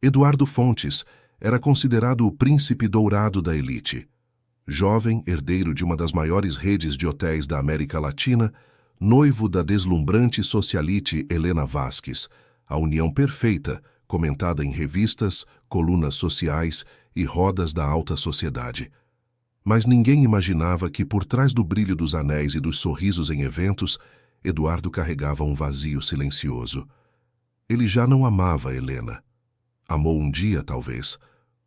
Eduardo Fontes era considerado o príncipe dourado da elite. Jovem, herdeiro de uma das maiores redes de hotéis da América Latina, noivo da deslumbrante socialite Helena Vasquez, a união perfeita, comentada em revistas, colunas sociais e rodas da alta sociedade. Mas ninguém imaginava que, por trás do brilho dos anéis e dos sorrisos em eventos, Eduardo carregava um vazio silencioso. Ele já não amava Helena. Amou um dia, talvez,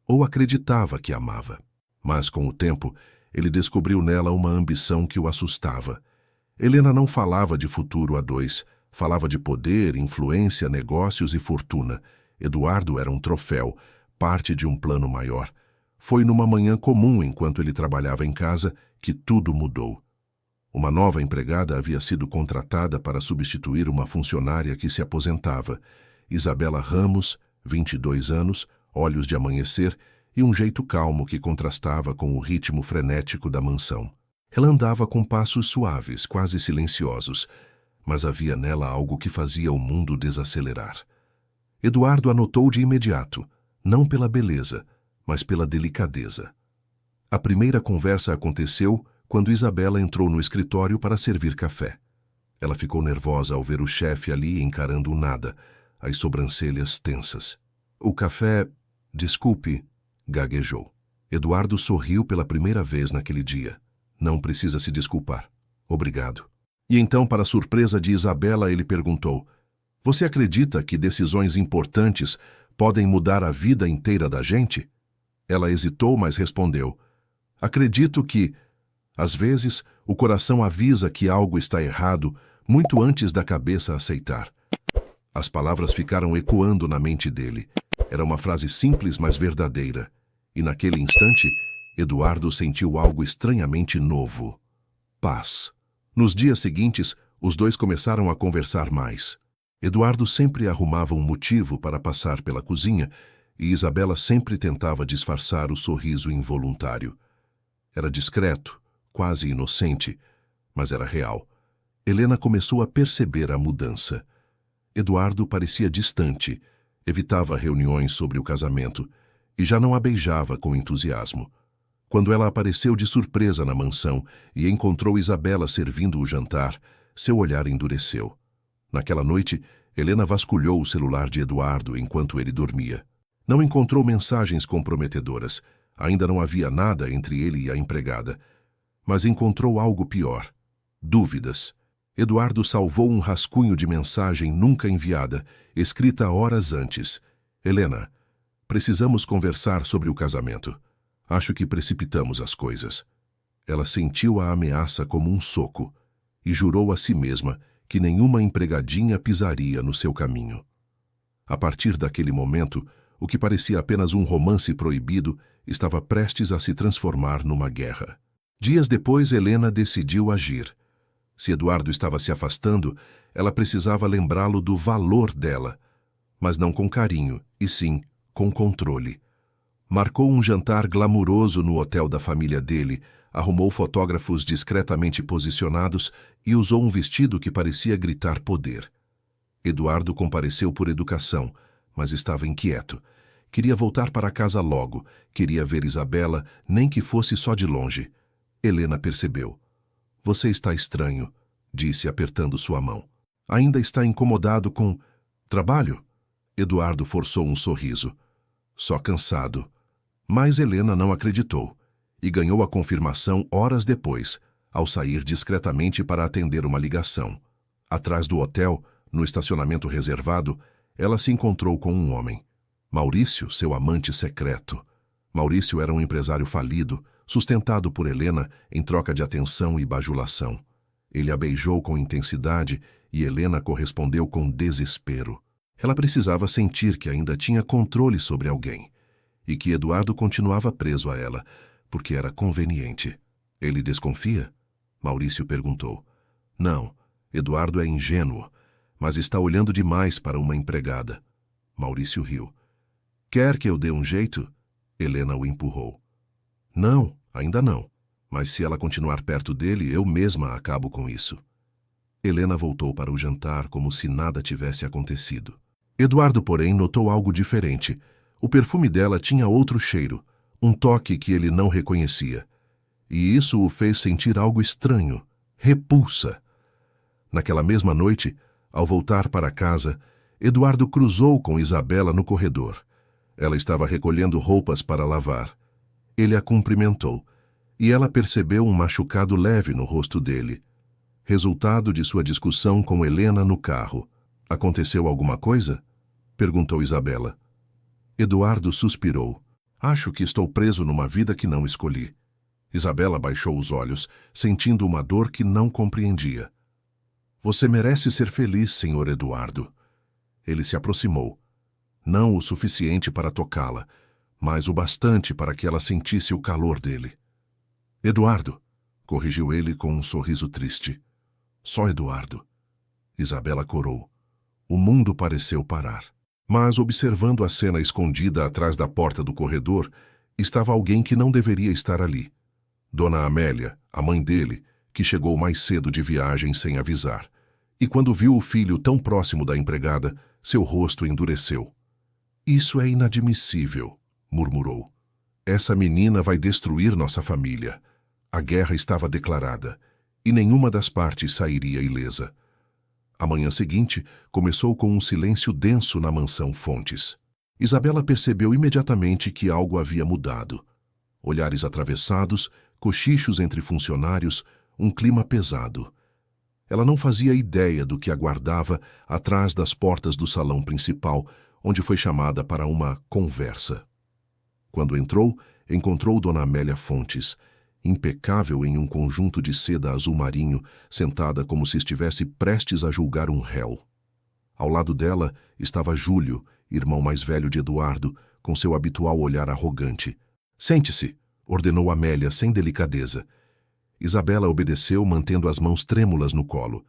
ou acreditava que amava. Mas, com o tempo, ele descobriu nela uma ambição que o assustava. Helena não falava de futuro a dois, falava de poder, influência, negócios e fortuna. Eduardo era um troféu, parte de um plano maior. Foi numa manhã comum, enquanto ele trabalhava em casa, que tudo mudou. Uma nova empregada havia sido contratada para substituir uma funcionária que se aposentava. Isabela Ramos, 22 anos, olhos de amanhecer e um jeito calmo que contrastava com o ritmo frenético da mansão. Ela andava com passos suaves, quase silenciosos, mas havia nela algo que fazia o mundo desacelerar. Eduardo a notou de imediato, não pela beleza, mas pela delicadeza. A primeira conversa aconteceu quando Isabela entrou no escritório para servir café. Ela ficou nervosa ao ver o chefe ali encarando o nada, as sobrancelhas tensas. O café... Desculpe, gaguejou. Eduardo sorriu pela primeira vez naquele dia. Não precisa se desculpar. Obrigado. E então, para a surpresa de Isabela, ele perguntou: Você acredita que decisões importantes podem mudar a vida inteira da gente? Ela hesitou, mas respondeu: Acredito que, às vezes, o coração avisa que algo está errado muito antes da cabeça aceitar. As palavras ficaram ecoando na mente dele. Era uma frase simples, mas verdadeira. E naquele instante, Eduardo sentiu algo estranhamente novo: paz. Nos dias seguintes, os dois começaram a conversar mais. Eduardo sempre arrumava um motivo para passar pela cozinha e Isabela sempre tentava disfarçar o sorriso involuntário. Era discreto, quase inocente, mas era real. Helena começou a perceber a mudança. Eduardo parecia distante, evitava reuniões sobre o casamento e já não a beijava com entusiasmo. Quando ela apareceu de surpresa na mansão e encontrou Isabela servindo o jantar, seu olhar endureceu. Naquela noite, Helena vasculhou o celular de Eduardo enquanto ele dormia. Não encontrou mensagens comprometedoras. Ainda não havia nada entre ele e a empregada. Mas encontrou algo pior: dúvidas. Eduardo salvou um rascunho de mensagem nunca enviada, escrita horas antes. Helena, precisamos conversar sobre o casamento. Acho que precipitamos as coisas. Ela sentiu a ameaça como um soco e jurou a si mesma que nenhuma empregadinha pisaria no seu caminho. A partir daquele momento, o que parecia apenas um romance proibido estava prestes a se transformar numa guerra. Dias depois, Helena decidiu agir. Se Eduardo estava se afastando, ela precisava lembrá-lo do valor dela, mas não com carinho, e sim com controle. Marcou um jantar glamuroso no hotel da família dele, arrumou fotógrafos discretamente posicionados e usou um vestido que parecia gritar poder. Eduardo compareceu por educação, mas estava inquieto. Queria voltar para casa logo, queria ver Isabela, nem que fosse só de longe. Helena percebeu. Você está estranho, disse apertando sua mão. Ainda está incomodado com trabalho? Eduardo forçou um sorriso. Só cansado. Mas Helena não acreditou e ganhou a confirmação horas depois, ao sair discretamente para atender uma ligação. Atrás do hotel, no estacionamento reservado, ela se encontrou com um homem. Maurício, seu amante secreto. Maurício era um empresário falido, sustentado por Helena em troca de atenção e bajulação. Ele a beijou com intensidade e Helena correspondeu com desespero. Ela precisava sentir que ainda tinha controle sobre alguém e que Eduardo continuava preso a ela, porque era conveniente. Ele desconfia? Maurício perguntou. Não, Eduardo é ingênuo, mas está olhando demais para uma empregada. Maurício riu. Quer que eu dê um jeito? Helena o empurrou. Não, ainda não. Mas se ela continuar perto dele, eu mesma acabo com isso. Helena voltou para o jantar como se nada tivesse acontecido. Eduardo, porém, notou algo diferente. O perfume dela tinha outro cheiro, um toque que ele não reconhecia. E isso o fez sentir algo estranho, repulsa. Naquela mesma noite, ao voltar para casa, Eduardo cruzou com Isabela no corredor. Ela estava recolhendo roupas para lavar. Ele a cumprimentou, e ela percebeu um machucado leve no rosto dele. Resultado de sua discussão com Helena no carro. Aconteceu alguma coisa? Perguntou Isabela. Eduardo suspirou. Acho que estou preso numa vida que não escolhi. Isabela baixou os olhos, sentindo uma dor que não compreendia. Você merece ser feliz, senhor Eduardo. Ele se aproximou. Não o suficiente para tocá-la, mas o bastante para que ela sentisse o calor dele. Eduardo, corrigiu ele com um sorriso triste. Só Eduardo. Isabela corou. O mundo pareceu parar. Mas, observando a cena escondida atrás da porta do corredor, estava alguém que não deveria estar ali. Dona Amélia, a mãe dele, que chegou mais cedo de viagem sem avisar. E quando viu o filho tão próximo da empregada, seu rosto endureceu. Isso é inadmissível, murmurou. Essa menina vai destruir nossa família. A guerra estava declarada, e nenhuma das partes sairia ilesa. A manhã seguinte começou com um silêncio denso na mansão Fontes. Isabela percebeu imediatamente que algo havia mudado. Olhares atravessados, cochichos entre funcionários, um clima pesado. Ela não fazia ideia do que aguardava atrás das portas do salão principal, onde foi chamada para uma conversa. Quando entrou, encontrou Dona Amélia Fontes, impecável em um conjunto de seda azul marinho, sentada como se estivesse prestes a julgar um réu. Ao lado dela estava Júlio, irmão mais velho de Eduardo, com seu habitual olhar arrogante. Sente-se, ordenou Amélia sem delicadeza. Isabela obedeceu, mantendo as mãos trêmulas no colo.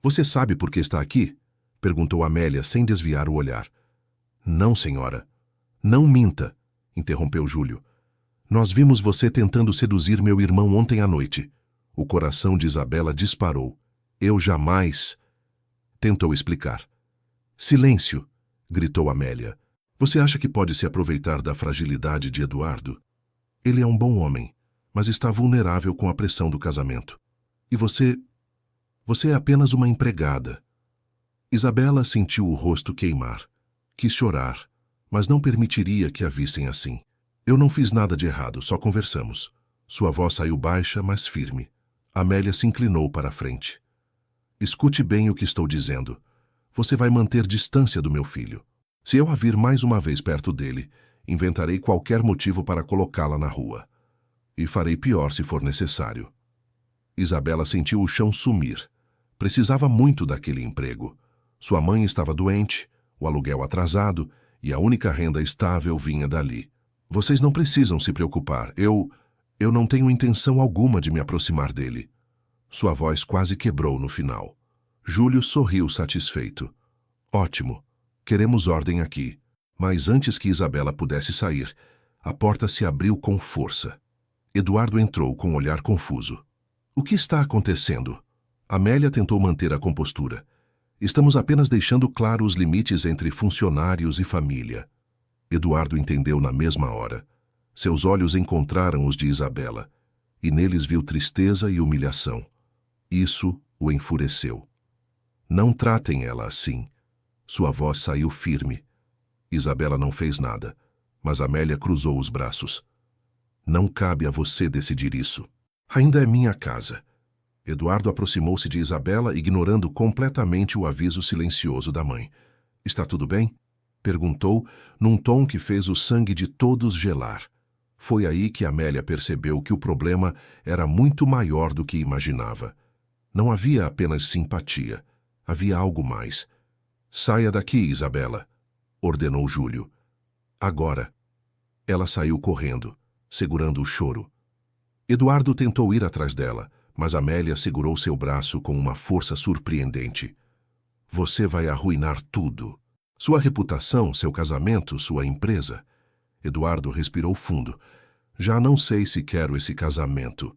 Você sabe por que está aqui? Perguntou Amélia sem desviar o olhar. Não, senhora. Não minta, interrompeu Júlio. Nós vimos você tentando seduzir meu irmão ontem à noite. O coração de Isabela disparou. Eu jamais... Tentou explicar. Silêncio, gritou Amélia. Você acha que pode se aproveitar da fragilidade de Eduardo? Ele é um bom homem, mas está vulnerável com a pressão do casamento. E você... Você é apenas uma empregada. Isabela sentiu o rosto queimar. Quis chorar, mas não permitiria que a vissem assim. Eu não fiz nada de errado, só conversamos. Sua voz saiu baixa, mas firme. Amélia se inclinou para a frente. Escute bem o que estou dizendo. Você vai manter distância do meu filho. Se eu a vir mais uma vez perto dele, inventarei qualquer motivo para colocá-la na rua. E farei pior se for necessário. Isabela sentiu o chão sumir. Precisava muito daquele emprego. Sua mãe estava doente, o aluguel atrasado, e a única renda estável vinha dali. Vocês não precisam se preocupar. Eu não tenho intenção alguma de me aproximar dele. Sua voz quase quebrou no final. Júlio sorriu satisfeito. Ótimo. Queremos ordem aqui. Mas antes que Isabela pudesse sair, a porta se abriu com força. Eduardo entrou com um olhar confuso. O que está acontecendo? Amélia tentou manter a compostura. Estamos apenas deixando claro os limites entre funcionários e família. Eduardo entendeu na mesma hora. Seus olhos encontraram os de Isabela, e neles viu tristeza e humilhação. Isso o enfureceu. Não tratem ela assim. Sua voz saiu firme. Isabela não fez nada, mas Amélia cruzou os braços. Não cabe a você decidir isso. Ainda é minha casa. Eduardo aproximou-se de Isabela, ignorando completamente o aviso silencioso da mãe. Está tudo bem? Perguntou, num tom que fez o sangue de todos gelar. Foi aí que Amélia percebeu que o problema era muito maior do que imaginava. Não havia apenas simpatia. Havia algo mais. Saia daqui, Isabela, ordenou Júlio. Agora. Ela saiu correndo, segurando o choro. Eduardo tentou ir atrás dela, mas Amélia segurou seu braço com uma força surpreendente. Você vai arruinar tudo. Sua reputação, seu casamento, sua empresa. Eduardo respirou fundo. Já não sei se quero esse casamento.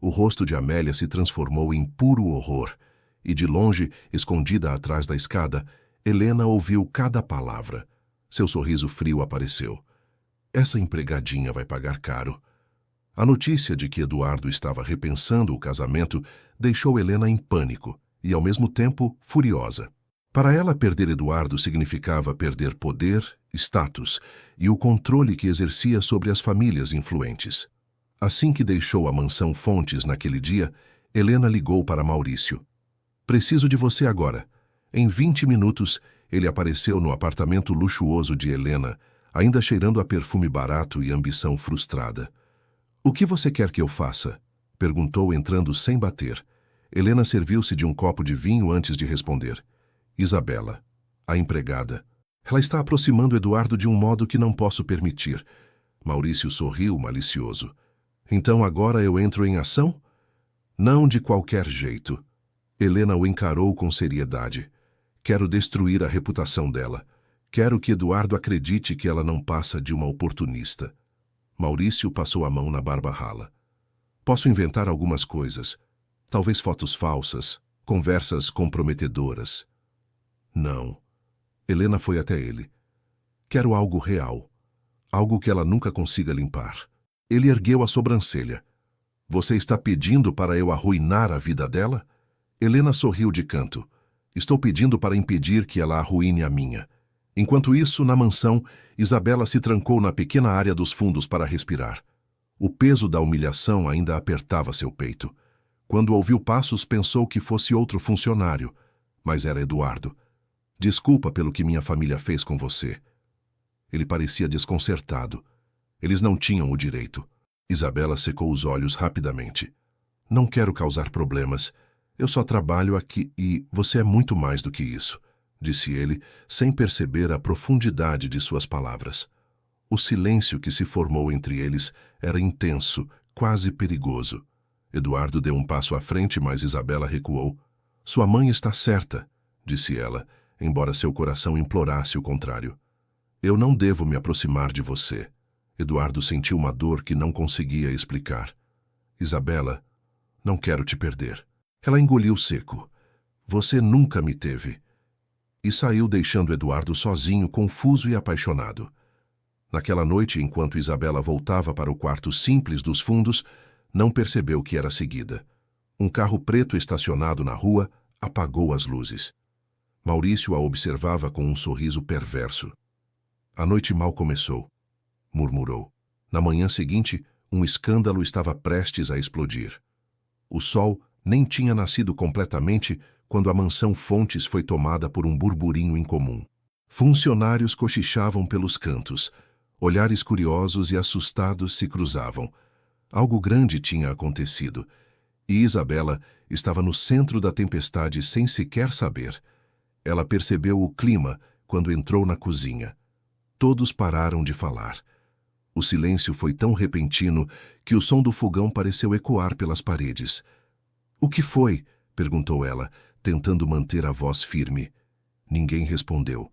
O rosto de Amélia se transformou em puro horror, e de longe, escondida atrás da escada, Helena ouviu cada palavra. Seu sorriso frio apareceu. Essa empregadinha vai pagar caro. A notícia de que Eduardo estava repensando o casamento deixou Helena em pânico e, ao mesmo tempo, furiosa. Para ela, perder Eduardo significava perder poder, status e o controle que exercia sobre as famílias influentes. Assim que deixou a mansão Fontes naquele dia, Helena ligou para Maurício. Preciso de você agora. Em 20 minutos, ele apareceu no apartamento luxuoso de Helena, ainda cheirando a perfume barato e ambição frustrada. O que você quer que eu faça? Perguntou, entrando sem bater. Helena serviu-se de um copo de vinho antes de responder. Isabela, a empregada. Ela está aproximando Eduardo de um modo que não posso permitir. Maurício sorriu malicioso. Então agora eu entro em ação? Não de qualquer jeito. Helena o encarou com seriedade. Quero destruir a reputação dela. Quero que Eduardo acredite que ela não passa de uma oportunista. Maurício passou a mão na barba rala. Posso inventar algumas coisas. Talvez fotos falsas, conversas comprometedoras. Não. Helena foi até ele. Quero algo real. Algo que ela nunca consiga limpar. Ele ergueu a sobrancelha. Você está pedindo para eu arruinar a vida dela? Helena sorriu de canto. Estou pedindo para impedir que ela arruine a minha. Enquanto isso, na mansão, Isabela se trancou na pequena área dos fundos para respirar. O peso da humilhação ainda apertava seu peito. Quando ouviu passos, pensou que fosse outro funcionário, mas era Eduardo. Desculpa pelo que minha família fez com você. Ele parecia desconcertado. Eles não tinham o direito. Isabela secou os olhos rapidamente. Não quero causar problemas. Eu só trabalho aqui e você é muito mais do que isso, disse ele, sem perceber a profundidade de suas palavras. O silêncio que se formou entre eles era intenso, quase perigoso. Eduardo deu um passo à frente, mas Isabela recuou. Sua mãe está certa, disse ela, embora seu coração implorasse o contrário. Eu não devo me aproximar de você. Eduardo sentiu uma dor que não conseguia explicar. Isabela, não quero te perder. Ela engoliu seco. Você nunca me teve. E saiu deixando Eduardo sozinho, confuso e apaixonado. Naquela noite, enquanto Isabela voltava para o quarto simples dos fundos, não percebeu que era seguida. Um carro preto estacionado na rua apagou as luzes. Maurício a observava com um sorriso perverso. A noite mal começou, murmurou. Na manhã seguinte, um escândalo estava prestes a explodir. O sol nem tinha nascido completamente quando a mansão Fontes foi tomada por um burburinho incomum. Funcionários cochichavam pelos cantos. Olhares curiosos e assustados se cruzavam. Algo grande tinha acontecido, e Isabela estava no centro da tempestade sem sequer saber. Ela percebeu o clima quando entrou na cozinha. Todos pararam de falar. O silêncio foi tão repentino que o som do fogão pareceu ecoar pelas paredes. O que foi? Perguntou ela, tentando manter a voz firme. Ninguém respondeu.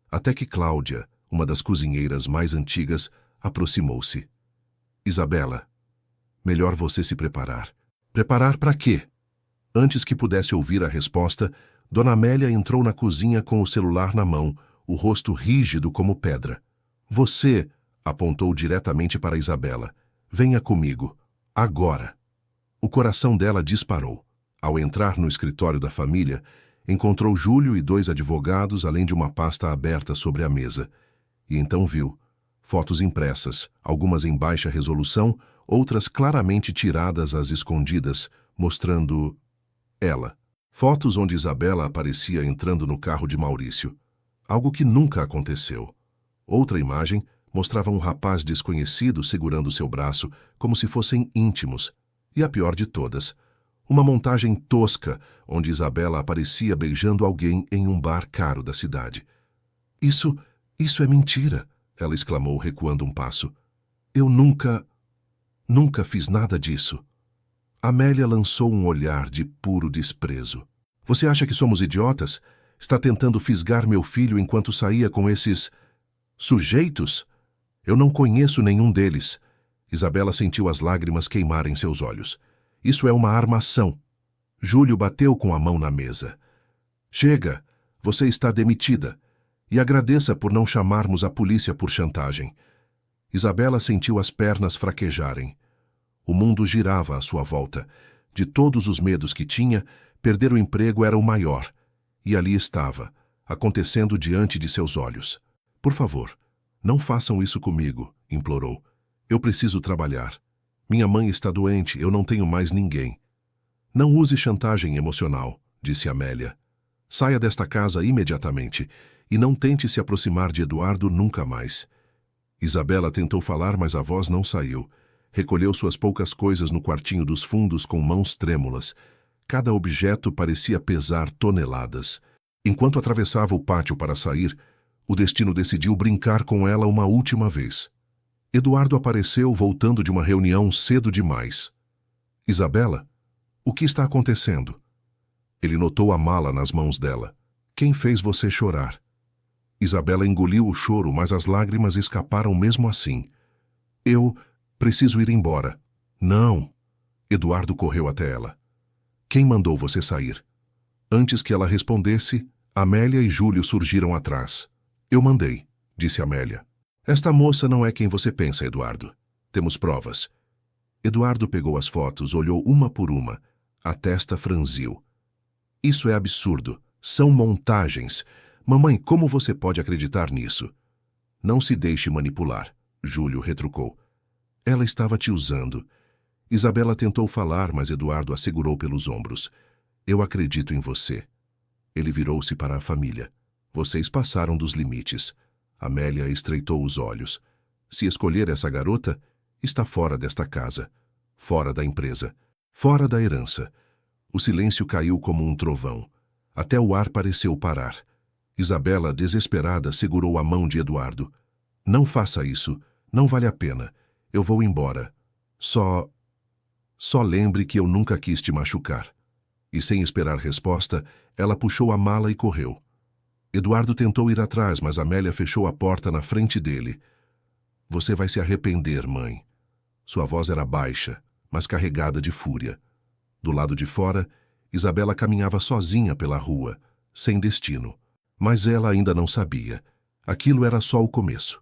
Até que Cláudia, uma das cozinheiras mais antigas, aproximou-se. Isabela, melhor você se preparar. Preparar para quê? Antes que pudesse ouvir a resposta, Dona Amélia entrou na cozinha com o celular na mão, o rosto rígido como pedra. Você, apontou diretamente para Isabela, venha comigo, agora. O coração dela disparou. Ao entrar no escritório da família, encontrou Júlio e 2 advogados, além de uma pasta aberta sobre a mesa. E então viu fotos impressas, algumas em baixa resolução, outras claramente tiradas às escondidas, mostrando ela. Fotos onde Isabela aparecia entrando no carro de Maurício. Algo que nunca aconteceu. Outra imagem mostrava um rapaz desconhecido segurando seu braço, como se fossem íntimos. E a pior de todas, uma montagem tosca onde Isabela aparecia beijando alguém em um bar caro da cidade. Isso é mentira, ela exclamou, recuando um passo. Eu nunca fiz nada disso. Amélia lançou um olhar de puro desprezo. Você acha que somos idiotas? Está tentando fisgar meu filho enquanto saía com esses sujeitos? Eu não conheço nenhum deles. Isabela sentiu as lágrimas queimarem seus olhos. Isso é uma armação. Júlio bateu com a mão na mesa. Chega, você está demitida. E agradeça por não chamarmos a polícia por chantagem. Isabela sentiu as pernas fraquejarem. O mundo girava à sua volta. De todos os medos que tinha, perder o emprego era o maior. E ali estava, acontecendo diante de seus olhos. Por favor, não façam isso comigo, implorou. Eu preciso trabalhar. Minha mãe está doente, eu não tenho mais ninguém. Não use chantagem emocional, disse Amélia. Saia desta casa imediatamente e não tente se aproximar de Eduardo nunca mais. Isabela tentou falar, mas a voz não saiu. Recolheu suas poucas coisas no quartinho dos fundos com mãos trêmulas. Cada objeto parecia pesar toneladas. Enquanto atravessava o pátio para sair, o destino decidiu brincar com ela uma última vez. Eduardo apareceu voltando de uma reunião cedo demais. Isabela, o que está acontecendo? Ele notou a mala nas mãos dela. Quem fez você chorar? Isabela engoliu o choro, mas as lágrimas escaparam mesmo assim. Eu preciso ir embora. Não. Eduardo correu até ela. Quem mandou você sair? Antes que ela respondesse, Amélia e Júlio surgiram atrás. Eu mandei, disse Amélia. Esta moça não é quem você pensa, Eduardo. Temos provas. Eduardo pegou as fotos, olhou uma por uma. A testa franziu. Isso é absurdo. São montagens. Mamãe, como você pode acreditar nisso? Não se deixe manipular, Júlio retrucou. Ela estava te usando. Isabela tentou falar, mas Eduardo a segurou pelos ombros. Eu acredito em você. Ele virou-se para a família. Vocês passaram dos limites. Amélia estreitou os olhos. Se escolher essa garota, está fora desta casa. Fora da empresa. Fora da herança. O silêncio caiu como um trovão. Até o ar pareceu parar. Isabela, desesperada, segurou a mão de Eduardo. Não faça isso. Não vale a pena. Eu vou embora. Só lembre que eu nunca quis te machucar. E sem esperar resposta, ela puxou a mala e correu. Eduardo tentou ir atrás, mas Amélia fechou a porta na frente dele. Você vai se arrepender, mãe. Sua voz era baixa, mas carregada de fúria. Do lado de fora, Isabela caminhava sozinha pela rua, sem destino. Mas ela ainda não sabia. Aquilo era só o começo.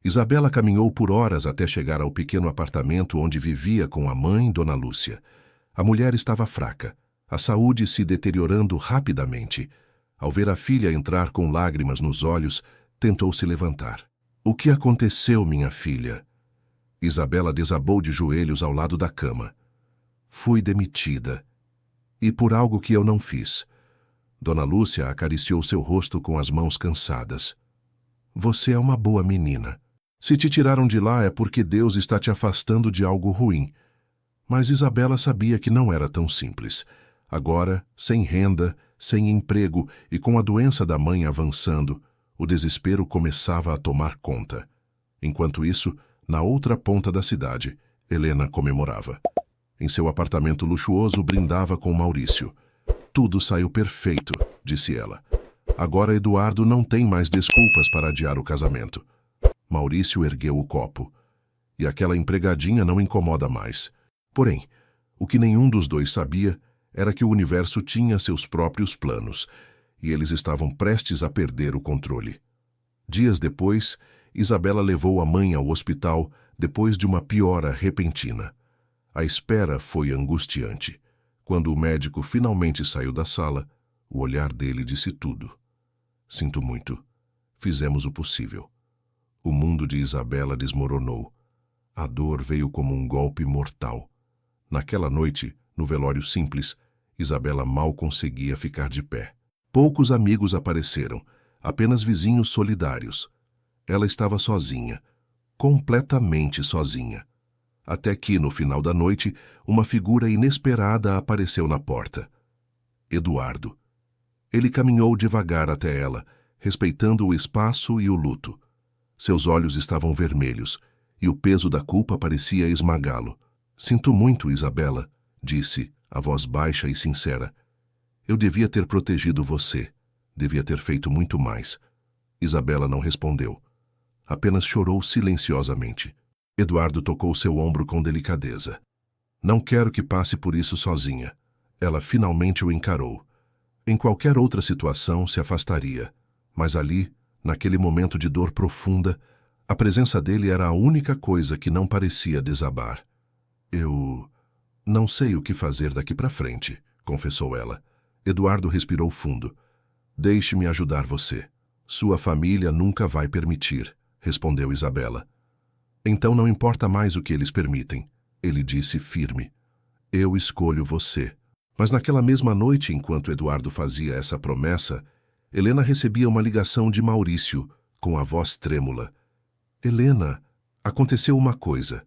Isabela caminhou por horas até chegar ao pequeno apartamento onde vivia com a mãe, Dona Lúcia. A mulher estava fraca, a saúde se deteriorando rapidamente. Ao ver a filha entrar com lágrimas nos olhos, tentou se levantar. O que aconteceu, minha filha? Isabela desabou de joelhos ao lado da cama. Fui demitida. E por algo que eu não fiz. Dona Lúcia acariciou seu rosto com as mãos cansadas. Você é uma boa menina. Se te tiraram de lá é porque Deus está te afastando de algo ruim. Mas Isabela sabia que não era tão simples. Agora, sem renda, sem emprego e com a doença da mãe avançando, o desespero começava a tomar conta. Enquanto isso, na outra ponta da cidade, Helena comemorava. Em seu apartamento luxuoso, brindava com Maurício. Tudo saiu perfeito, disse ela. Agora Eduardo não tem mais desculpas para adiar o casamento. Maurício ergueu o copo. E aquela empregadinha não incomoda mais. Porém, o que nenhum dos dois sabia era que o universo tinha seus próprios planos, e eles estavam prestes a perder o controle. Dias depois, Isabela levou a mãe ao hospital depois de uma piora repentina. A espera foi angustiante. Quando o médico finalmente saiu da sala, o olhar dele disse tudo. Sinto muito. Fizemos o possível. O mundo de Isabela desmoronou. A dor veio como um golpe mortal. Naquela noite, no velório simples, Isabela mal conseguia ficar de pé. Poucos amigos apareceram, apenas vizinhos solidários. Ela estava sozinha, completamente sozinha. Até que, no final da noite, uma figura inesperada apareceu na porta. Eduardo. Ele caminhou devagar até ela, respeitando o espaço e o luto. Seus olhos estavam vermelhos, e o peso da culpa parecia esmagá-lo. Sinto muito, Isabela, disse, a voz baixa e sincera. Eu devia ter protegido você. Devia ter feito muito mais. Isabela não respondeu. Apenas chorou silenciosamente. Eduardo tocou seu ombro com delicadeza. Não quero que passe por isso sozinha. Ela finalmente o encarou. Em qualquer outra situação se afastaria, mas ali Naquele momento de dor profunda, a presença dele era a única coisa que não parecia desabar. Eu não sei o que fazer daqui para frente, confessou ela. Eduardo respirou fundo. Deixe-me ajudar você. Sua família nunca vai permitir, respondeu Isabela. Então não importa mais o que eles permitem, ele disse firme. Eu escolho você. Mas naquela mesma noite, enquanto Eduardo fazia essa promessa, Helena recebia uma ligação de Maurício, com a voz trêmula. Helena, aconteceu uma coisa.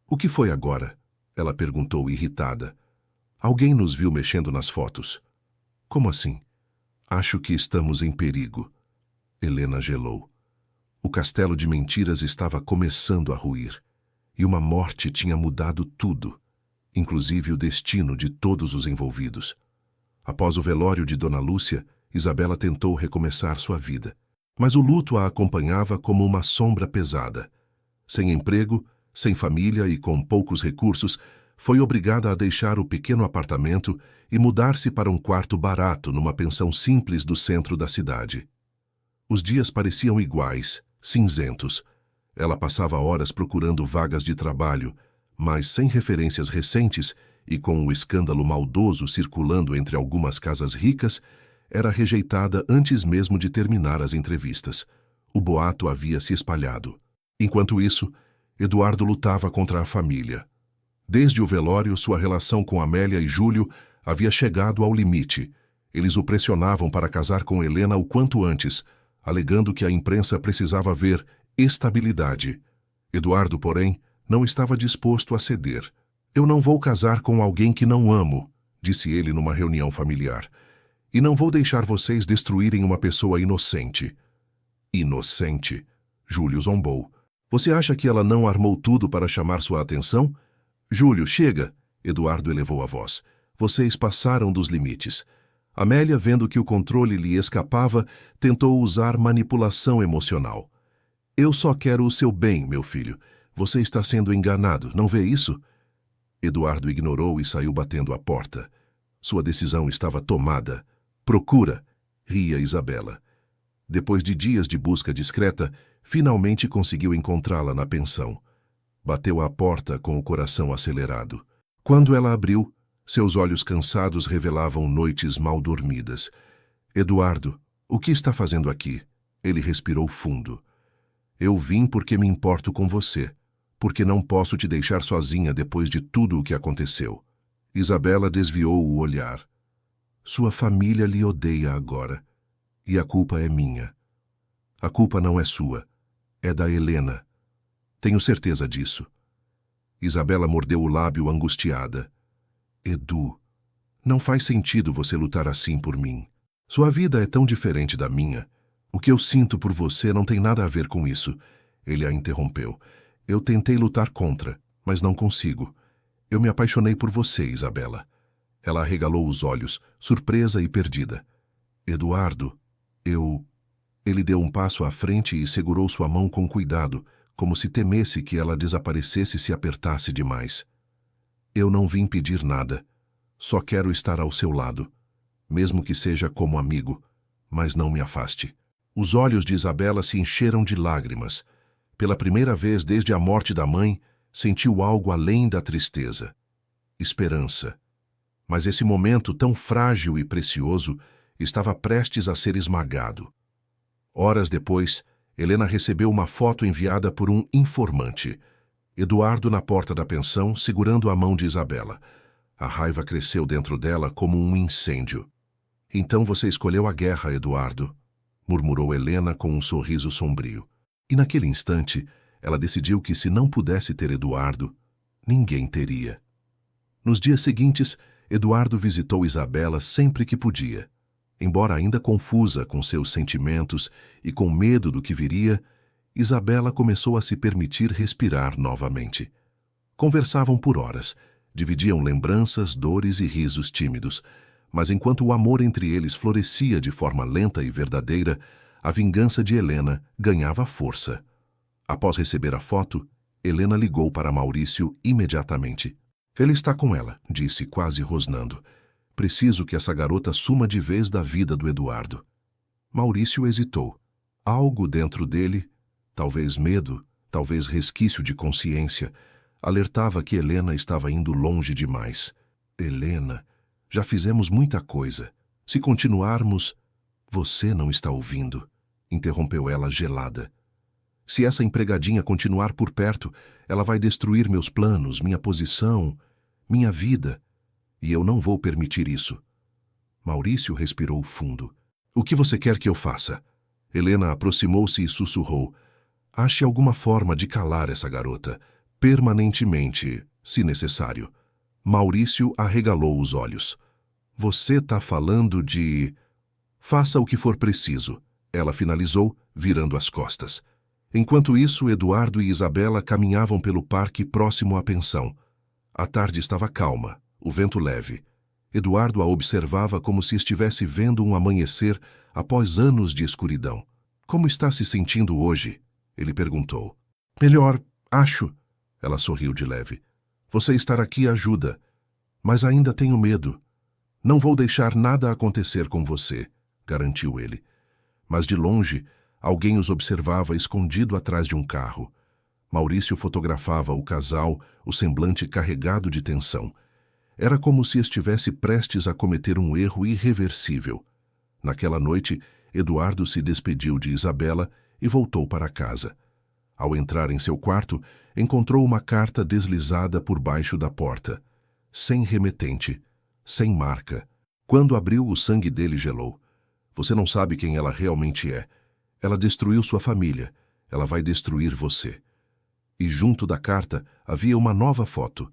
O que foi agora? Ela perguntou irritada. Alguém nos viu mexendo nas fotos. Como assim? Acho que estamos em perigo. Helena gelou. O castelo de mentiras estava começando a ruir, e uma morte tinha mudado tudo, inclusive o destino de todos os envolvidos. Após o velório de Dona Lúcia, Isabela tentou recomeçar sua vida, mas o luto a acompanhava como uma sombra pesada. Sem emprego, sem família e com poucos recursos, foi obrigada a deixar o pequeno apartamento e mudar-se para um quarto barato numa pensão simples do centro da cidade. Os dias pareciam iguais, cinzentos. Ela passava horas procurando vagas de trabalho, mas sem referências recentes e com o escândalo maldoso circulando entre algumas casas ricas, era rejeitada antes mesmo de terminar as entrevistas. O boato havia se espalhado. Enquanto isso, Eduardo lutava contra a família. Desde o velório, sua relação com Amélia e Júlio havia chegado ao limite. Eles o pressionavam para casar com Helena o quanto antes, alegando que a imprensa precisava ver estabilidade. Eduardo, porém, não estava disposto a ceder. Eu não vou casar com alguém que não amo, disse ele numa reunião familiar. E não vou deixar vocês destruírem uma pessoa inocente. Inocente? Júlio zombou. Você acha que ela não armou tudo para chamar sua atenção? Júlio, chega! Eduardo elevou a voz. Vocês passaram dos limites. Amélia, vendo que o controle lhe escapava, tentou usar manipulação emocional. Eu só quero o seu bem, meu filho. Você está sendo enganado, não vê isso? Eduardo ignorou e saiu batendo a porta. Sua decisão estava tomada. Procura! Ria Isabela. Depois de dias de busca discreta, finalmente conseguiu encontrá-la na pensão. Bateu à porta com o coração acelerado. Quando ela abriu, seus olhos cansados revelavam noites mal dormidas. Eduardo, o que está fazendo aqui? Ele respirou fundo. Eu vim porque me importo com você, porque não posso te deixar sozinha depois de tudo o que aconteceu. Isabela desviou o olhar. Sua família lhe odeia agora, e a culpa é minha. A culpa não é sua, é da Helena. Tenho certeza disso. Isabela mordeu o lábio angustiada. Edu, não faz sentido você lutar assim por mim. Sua vida é tão diferente da minha. O que eu sinto por você não tem nada a ver com isso. Ele a interrompeu. Eu tentei lutar contra, mas não consigo. Eu me apaixonei por você, Isabela. Ela arregalou os olhos, surpresa e perdida. Eduardo, Ele deu um passo à frente e segurou sua mão com cuidado, como se temesse que ela desaparecesse se apertasse demais. Eu não vim pedir nada. Só quero estar ao seu lado, mesmo que seja como amigo, mas não me afaste. Os olhos de Isabela se encheram de lágrimas. Pela primeira vez desde a morte da mãe, sentiu algo além da tristeza. Esperança. Mas esse momento tão frágil e precioso estava prestes a ser esmagado. Horas depois, Helena recebeu uma foto enviada por um informante. Eduardo na porta da pensão, segurando a mão de Isabela. A raiva cresceu dentro dela como um incêndio. Então você escolheu a guerra, Eduardo, murmurou Helena com um sorriso sombrio. E naquele instante, ela decidiu que se não pudesse ter Eduardo, ninguém teria. Nos dias seguintes, Eduardo visitou Isabela sempre que podia. Embora ainda confusa com seus sentimentos e com medo do que viria, Isabela começou a se permitir respirar novamente. Conversavam por horas, dividiam lembranças, dores e risos tímidos, mas enquanto o amor entre eles florescia de forma lenta e verdadeira, a vingança de Helena ganhava força. Após receber a foto, Helena ligou para Maurício imediatamente. Ele está com ela, disse quase rosnando. Preciso que essa garota suma de vez da vida do Eduardo. Maurício hesitou. Algo dentro dele, talvez medo, talvez resquício de consciência, alertava que Helena estava indo longe demais. Helena, já fizemos muita coisa. Se continuarmos... Você não está ouvindo, interrompeu ela gelada. Se essa empregadinha continuar por perto, ela vai destruir meus planos, minha posição, minha vida. E eu não vou permitir isso. Maurício respirou fundo. O que você quer que eu faça? Helena aproximou-se e sussurrou. Ache alguma forma de calar essa garota, permanentemente, se necessário. Maurício arregalou os olhos. Você tá falando de... Faça o que for preciso, ela finalizou, virando as costas. Enquanto isso, Eduardo e Isabela caminhavam pelo parque próximo à pensão. A tarde estava calma, o vento leve. Eduardo a observava como se estivesse vendo um amanhecer após anos de escuridão. Como está se sentindo hoje? Ele perguntou. Melhor, acho. Ela sorriu de leve. Você estar aqui ajuda, mas ainda tenho medo. Não vou deixar nada acontecer com você, garantiu ele. Mas de longe, alguém os observava escondido atrás de um carro. Maurício fotografava o casal, o semblante carregado de tensão. Era como se estivesse prestes a cometer um erro irreversível. Naquela noite, Eduardo se despediu de Isabela e voltou para casa. Ao entrar em seu quarto, encontrou uma carta deslizada por baixo da porta. Sem remetente, sem marca. Quando abriu, o sangue dele gelou. Você não sabe quem ela realmente é. Ela destruiu sua família. Ela vai destruir você. E junto da carta havia uma nova foto.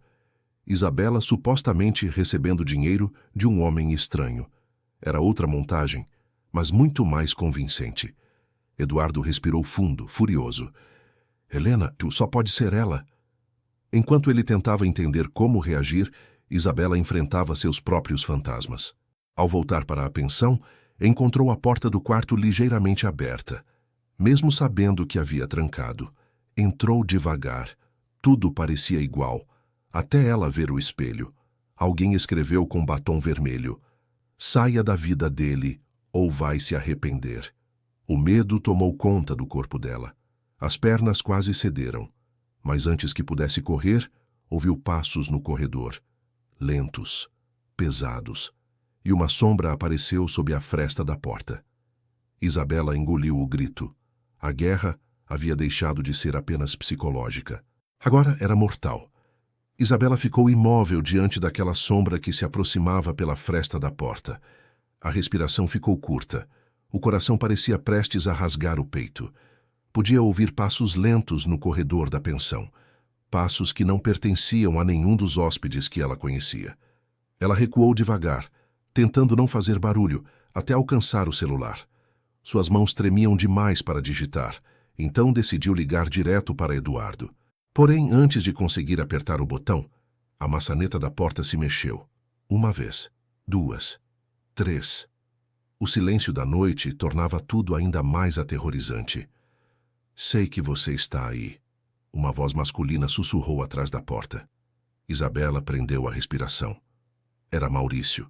Isabela supostamente recebendo dinheiro de um homem estranho. Era outra montagem, mas muito mais convincente. Eduardo respirou fundo, furioso. Helena, só pode ser ela. Enquanto ele tentava entender como reagir, Isabela enfrentava seus próprios fantasmas. Ao voltar para a pensão, encontrou a porta do quarto ligeiramente aberta. Mesmo sabendo que havia trancado, entrou devagar. Tudo parecia igual, até ela ver o espelho. Alguém escreveu com batom vermelho. Saia da vida dele, ou vai se arrepender. O medo tomou conta do corpo dela. As pernas quase cederam. Mas antes que pudesse correr, ouviu passos no corredor. Lentos, pesados. E uma sombra apareceu sob a fresta da porta. Isabela engoliu o grito. A guerra havia deixado de ser apenas psicológica. Agora era mortal. Isabela ficou imóvel diante daquela sombra que se aproximava pela fresta da porta. A respiração ficou curta. O coração parecia prestes a rasgar o peito. Podia ouvir passos lentos no corredor da pensão. Passos que não pertenciam a nenhum dos hóspedes que ela conhecia. Ela recuou devagar, tentando não fazer barulho, até alcançar o celular. Suas mãos tremiam demais para digitar, então decidiu ligar direto para Eduardo. Porém, antes de conseguir apertar o botão, a maçaneta da porta se mexeu. Uma vez, duas, três. O silêncio da noite tornava tudo ainda mais aterrorizante. Sei que você está aí. Uma voz masculina sussurrou atrás da porta. Isabela prendeu a respiração. Era Maurício.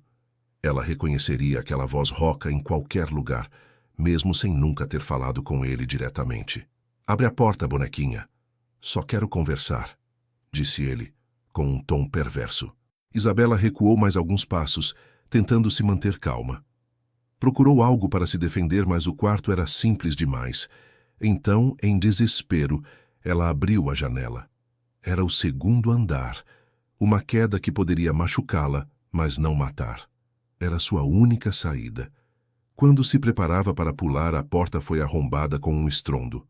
Ela reconheceria aquela voz rouca em qualquer lugar, mesmo sem nunca ter falado com ele diretamente. Abre a porta, bonequinha. Só quero conversar, disse ele, com um tom perverso. Isabela recuou mais alguns passos, tentando se manter calma. Procurou algo para se defender, mas o quarto era simples demais. Então, em desespero, ela abriu a janela. Era o segundo andar. Uma queda que poderia machucá-la, mas não matar. Era sua única saída. Quando se preparava para pular, a porta foi arrombada com um estrondo.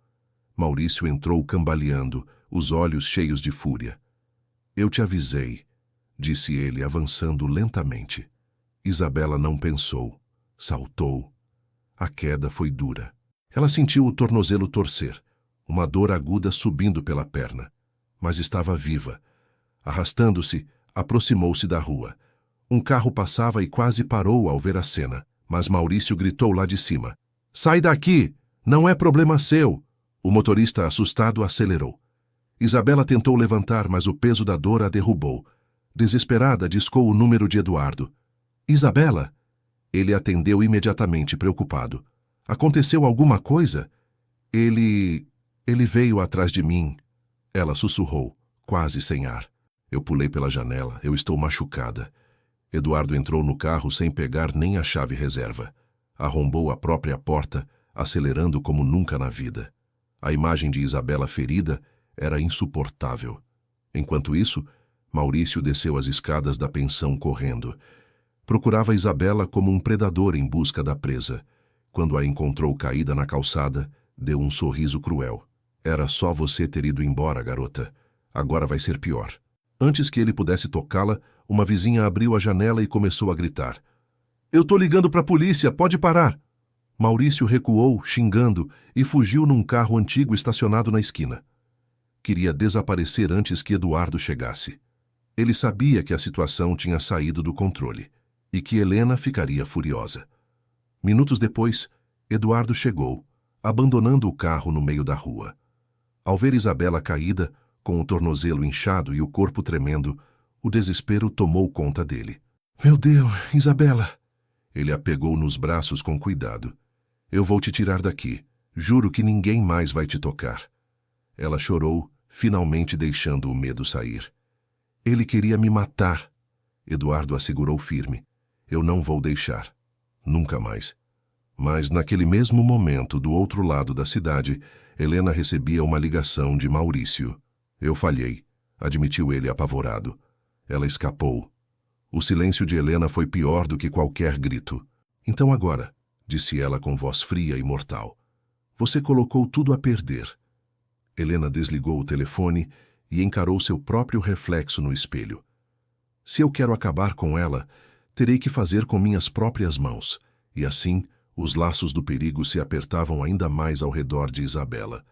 Maurício entrou cambaleando, os olhos cheios de fúria. Eu te avisei, disse ele, avançando lentamente. Isabela não pensou. Saltou. A queda foi dura. Ela sentiu o tornozelo torcer, uma dor aguda subindo pela perna. Mas estava viva. Arrastando-se, aproximou-se da rua. Um carro passava e quase parou ao ver a cena, mas Maurício gritou lá de cima. Sai daqui! Não é problema seu! O motorista, assustado, acelerou. Isabela tentou levantar, mas o peso da dor a derrubou. Desesperada, discou o número de Eduardo. Isabela! Ele atendeu imediatamente, preocupado. Aconteceu alguma coisa? Ele veio atrás de mim. Ela sussurrou, quase sem ar. Eu pulei pela janela. Eu estou machucada. Eduardo entrou no carro sem pegar nem a chave reserva. Arrombou a própria porta, acelerando como nunca na vida. A imagem de Isabela ferida era insuportável. Enquanto isso, Maurício desceu as escadas da pensão correndo. Procurava Isabela como um predador em busca da presa. Quando a encontrou caída na calçada, deu um sorriso cruel. Era só você ter ido embora, garota. Agora vai ser pior. Antes que ele pudesse tocá-la, uma vizinha abriu a janela e começou a gritar. Eu tô ligando pra polícia, pode parar! Maurício recuou, xingando, e fugiu num carro antigo estacionado na esquina. Queria desaparecer antes que Eduardo chegasse. Ele sabia que a situação tinha saído do controle e que Helena ficaria furiosa. Minutos depois, Eduardo chegou, abandonando o carro no meio da rua. Ao ver Isabela caída, com o tornozelo inchado e o corpo tremendo, o desespero tomou conta dele. Meu Deus, Isabela! Ele a pegou nos braços com cuidado. Eu vou te tirar daqui. Juro que ninguém mais vai te tocar. Ela chorou, finalmente deixando o medo sair. Ele queria me matar. Eduardo a segurou firme. Eu não vou deixar. Nunca mais. Mas naquele mesmo momento, do outro lado da cidade, Helena recebia uma ligação de Maurício. Eu falhei, admitiu ele apavorado. Ela escapou. O silêncio de Helena foi pior do que qualquer grito. Então agora, disse ela com voz fria e mortal, você colocou tudo a perder. Helena desligou o telefone e encarou seu próprio reflexo no espelho. Se eu quero acabar com ela, terei que fazer com minhas próprias mãos. E assim, os laços do perigo se apertavam ainda mais ao redor de Isabela.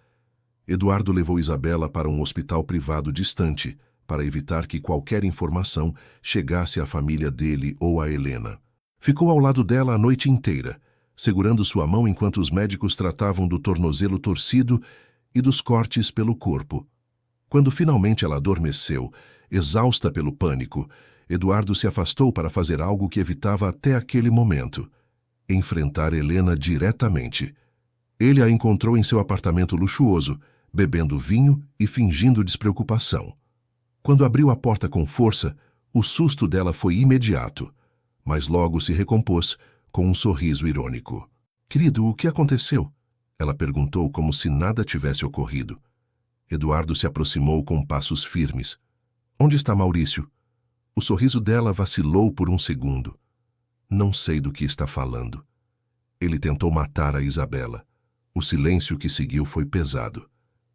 Eduardo levou Isabela para um hospital privado distante, para evitar que qualquer informação chegasse à família dele ou a Helena. Ficou ao lado dela a noite inteira, segurando sua mão enquanto os médicos tratavam do tornozelo torcido e dos cortes pelo corpo. Quando finalmente ela adormeceu, exausta pelo pânico, Eduardo se afastou para fazer algo que evitava até aquele momento: enfrentar Helena diretamente. Ele a encontrou em seu apartamento luxuoso, bebendo vinho e fingindo despreocupação. Quando abriu a porta com força, o susto dela foi imediato, mas logo se recompôs com um sorriso irônico. Querido, o que aconteceu? Ela perguntou como se nada tivesse ocorrido. Eduardo se aproximou com passos firmes. Onde está Maurício? O sorriso dela vacilou por um segundo. Não sei do que está falando. Ele tentou matar a Isabela. O silêncio que seguiu foi pesado.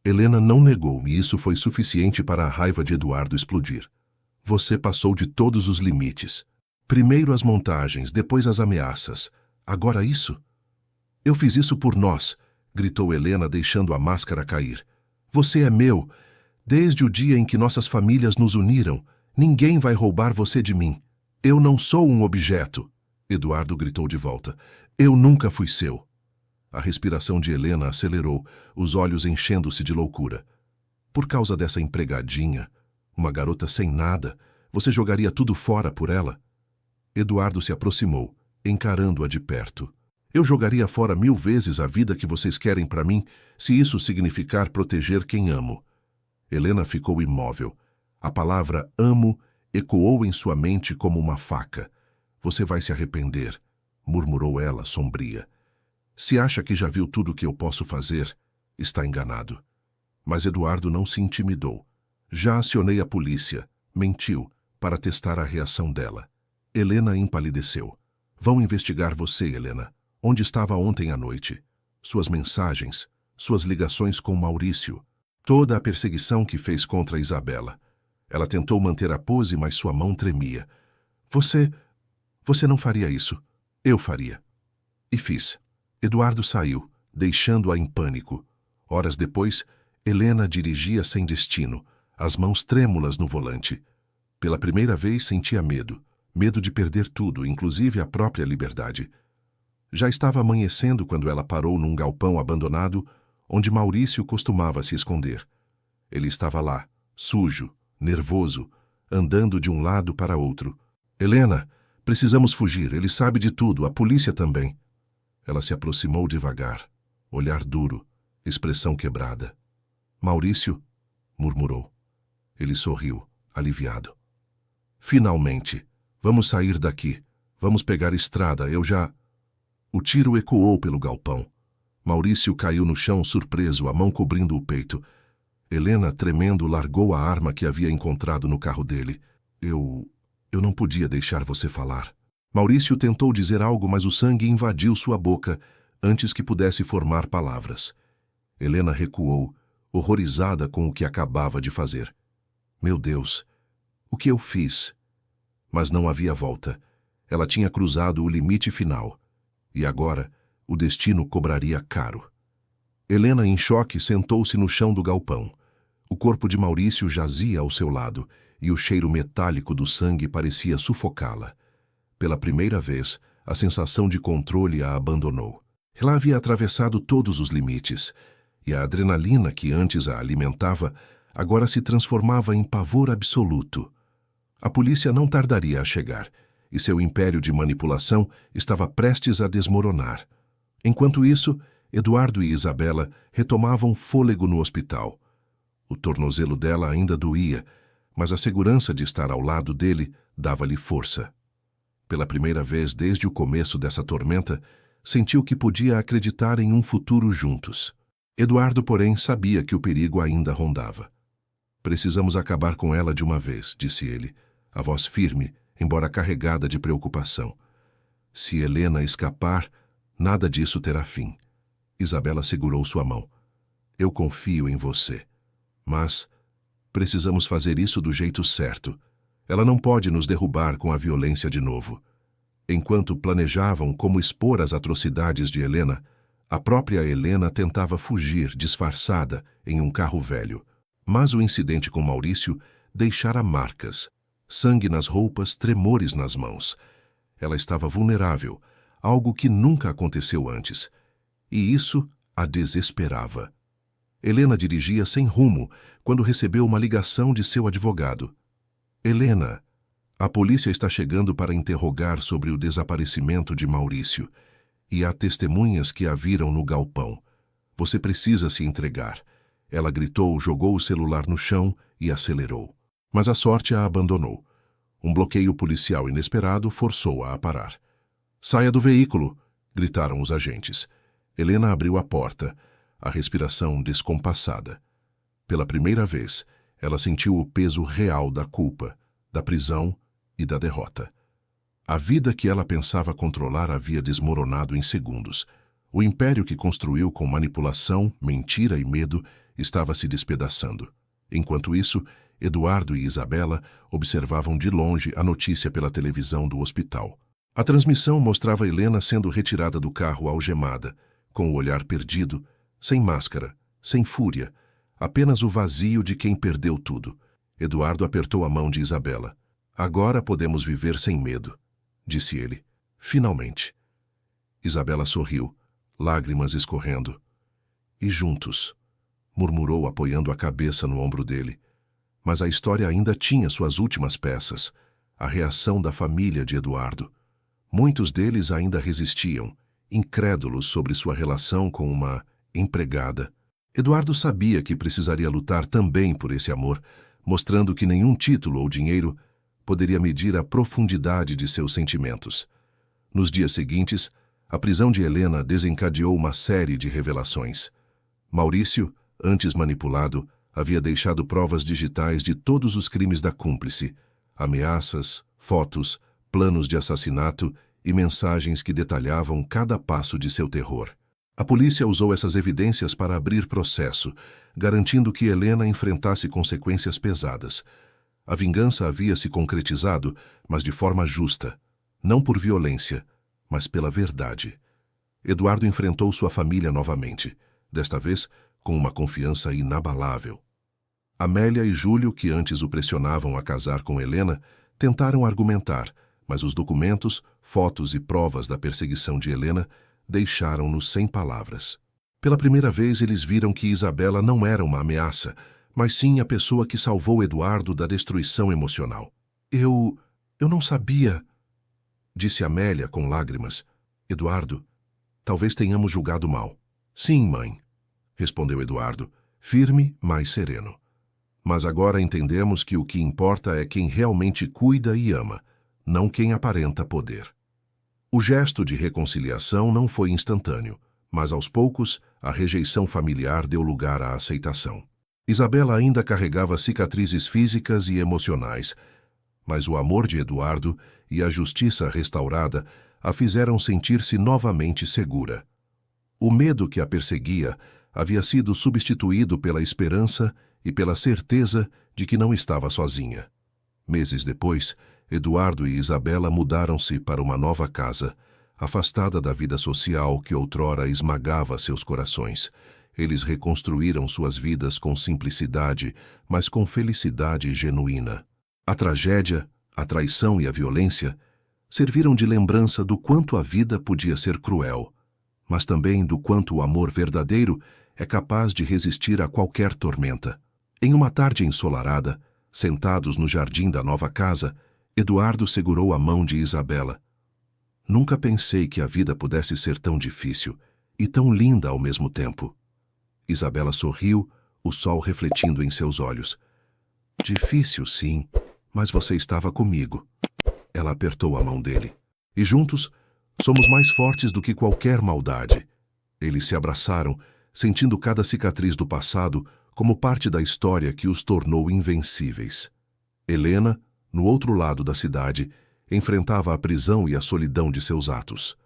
Helena não negou e isso foi suficiente para a raiva de Eduardo explodir. Você passou de todos os limites. Primeiro as montagens, depois as ameaças. Agora isso? Eu fiz isso por nós, gritou Helena deixando a máscara cair. Você é meu. Desde o dia em que nossas famílias nos uniram, ninguém vai roubar você de mim. Eu não sou um objeto. Eduardo gritou de volta. Eu nunca fui seu. A respiração de Helena acelerou, os olhos enchendo-se de loucura. Por causa dessa empregadinha, uma garota sem nada, você jogaria tudo fora por ela? Eduardo se aproximou, encarando-a de perto. Eu jogaria fora 1000 vezes a vida que vocês querem para mim, se isso significar proteger quem amo. Helena ficou imóvel. A palavra amo ecoou em sua mente como uma faca. Você vai se arrepender, murmurou ela, sombria. Se acha que já viu tudo o que eu posso fazer, está enganado. Mas Eduardo não se intimidou. Já acionei a polícia, mentiu, para testar a reação dela. Helena empalideceu. Vão investigar você, Helena. Onde estava ontem à noite? Suas mensagens, suas ligações com Maurício, toda a perseguição que fez contra Isabela. Ela tentou manter a pose, mas sua mão tremia. Você não faria isso. Eu faria. E fiz. Eduardo saiu, deixando-a em pânico. Horas depois, Helena dirigia sem destino, as mãos trêmulas no volante. Pela primeira vez sentia medo. Medo de perder tudo, inclusive a própria liberdade. Já estava amanhecendo quando ela parou num galpão abandonado, onde Maurício costumava se esconder. Ele estava lá, sujo, nervoso, andando de um lado para outro. Helena, precisamos fugir, ele sabe de tudo, a polícia também. Ela se aproximou devagar, olhar duro. expressão quebrada. Maurício, murmurou. Ele sorriu, aliviado. Finalmente, vamos sair daqui. Vamos pegar estrada, eu já... O tiro ecoou pelo galpão. Maurício caiu no chão surpreso, a mão cobrindo o peito. Helena, tremendo, largou a arma que havia encontrado no carro dele. Eu não podia deixar você falar. Maurício tentou dizer algo, mas o sangue invadiu sua boca antes que pudesse formar palavras. Helena recuou, horrorizada com o que acabava de fazer. Meu Deus, o que eu fiz? Mas não havia volta. Ela tinha cruzado o limite final. E agora, o destino cobraria caro. Helena, em choque, sentou-se no chão do galpão. O corpo de Maurício jazia ao seu lado, e o cheiro metálico do sangue parecia sufocá-la. Pela primeira vez, a sensação de controle a abandonou. Ela havia atravessado todos os limites, e a adrenalina que antes a alimentava agora se transformava em pavor absoluto. A polícia não tardaria a chegar, e seu império de manipulação estava prestes a desmoronar. Enquanto isso, Eduardo e Isabela retomavam fôlego no hospital. O tornozelo dela ainda doía, mas a segurança de estar ao lado dele dava-lhe força. Pela primeira vez desde o começo dessa tormenta, sentiu que podia acreditar em um futuro juntos. Eduardo, porém, sabia que o perigo ainda rondava. Precisamos acabar com ela de uma vez, disse ele, a voz firme, embora carregada de preocupação. Se Helena escapar, nada disso terá fim. Isabela segurou sua mão. Eu confio em você. Mas precisamos fazer isso do jeito certo. Ela não pode nos derrubar com a violência de novo. Enquanto planejavam como expor as atrocidades de Helena, a própria Helena tentava fugir, disfarçada, em um carro velho. Mas o incidente com Maurício deixara marcas. Sangue nas roupas, tremores nas mãos. Ela estava vulnerável, algo que nunca aconteceu antes. E isso a desesperava. Helena dirigia sem rumo quando recebeu uma ligação de seu advogado. Helena, a polícia está chegando para interrogar sobre o desaparecimento de Maurício, e há testemunhas que a viram no galpão. Você precisa se entregar. Ela gritou, jogou o celular no chão e acelerou. Mas a sorte a abandonou. Um bloqueio policial inesperado forçou-a a parar. Saia do veículo! Gritaram os agentes. Helena abriu a porta, a respiração descompassada. Pela primeira vez, ela sentiu o peso real da culpa, da prisão e da derrota. A vida que ela pensava controlar havia desmoronado em segundos. O império que construiu com manipulação, mentira e medo estava se despedaçando. Enquanto isso, Eduardo e Isabela observavam de longe a notícia pela televisão do hospital. A transmissão mostrava Helena sendo retirada do carro algemada, com o olhar perdido, sem máscara, sem fúria, apenas o vazio de quem perdeu tudo. Eduardo apertou a mão de Isabela. Agora podemos viver sem medo, disse ele. Finalmente. Isabela sorriu, lágrimas escorrendo. E juntos, murmurou apoiando a cabeça no ombro dele. Mas a história ainda tinha suas últimas peças, a reação da família de Eduardo. Muitos deles ainda resistiam, incrédulos sobre sua relação com uma empregada. Eduardo sabia que precisaria lutar também por esse amor, mostrando que nenhum título ou dinheiro poderia medir a profundidade de seus sentimentos. Nos dias seguintes, a prisão de Helena desencadeou uma série de revelações. Maurício, antes manipulado, havia deixado provas digitais de todos os crimes da cúmplice, ameaças, fotos, planos de assassinato e mensagens que detalhavam cada passo de seu terror. A polícia usou essas evidências para abrir processo, garantindo que Helena enfrentasse consequências pesadas. A vingança havia se concretizado, mas de forma justa, não por violência, mas pela verdade. Eduardo enfrentou sua família novamente, desta vez com uma confiança inabalável. Amélia e Júlio, que antes o pressionavam a casar com Helena, tentaram argumentar, mas os documentos, fotos e provas da perseguição de Helena deixaram-no sem palavras. Pela primeira vez eles viram que Isabela não era uma ameaça, mas sim a pessoa que salvou Eduardo da destruição emocional. Eu não sabia, disse Amélia com lágrimas. Eduardo, talvez tenhamos julgado mal. Sim, mãe. respondeu Eduardo, firme, mas sereno. Mas agora entendemos que o que importa é quem realmente cuida e ama, não quem aparenta poder. O gesto de reconciliação não foi instantâneo, mas aos poucos a rejeição familiar deu lugar à aceitação. Isabela ainda carregava cicatrizes físicas e emocionais, mas o amor de Eduardo e a justiça restaurada a fizeram sentir-se novamente segura. O medo que a perseguia havia sido substituído pela esperança e pela certeza de que não estava sozinha. Meses depois, Eduardo e Isabela mudaram-se para uma nova casa, afastada da vida social que outrora esmagava seus corações. Eles reconstruíram suas vidas com simplicidade, mas com felicidade genuína. A tragédia, a traição e a violência serviram de lembrança do quanto a vida podia ser cruel, mas também do quanto o amor verdadeiro é capaz de resistir a qualquer tormenta. Em uma tarde ensolarada, sentados no jardim da nova casa, Eduardo segurou a mão de Isabela. Nunca pensei que a vida pudesse ser tão difícil e tão linda ao mesmo tempo. Isabela sorriu, o sol refletindo em seus olhos. Difícil, sim, mas você estava comigo. Ela apertou a mão dele. E juntos, somos mais fortes do que qualquer maldade. Eles se abraçaram, sentindo cada cicatriz do passado como parte da história que os tornou invencíveis. Helena, no outro lado da cidade, enfrentava a prisão e a solidão de seus atos.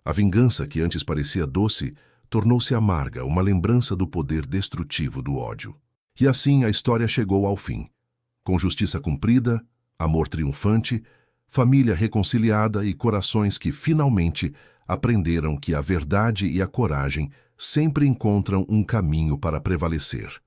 A vingança que antes parecia doce tornou-se amarga, uma lembrança do poder destrutivo do ódio. E assim a história chegou ao fim. Com justiça cumprida, amor triunfante, família reconciliada e corações que finalmente aprenderam que a verdade e a coragem sempre encontram um caminho para prevalecer.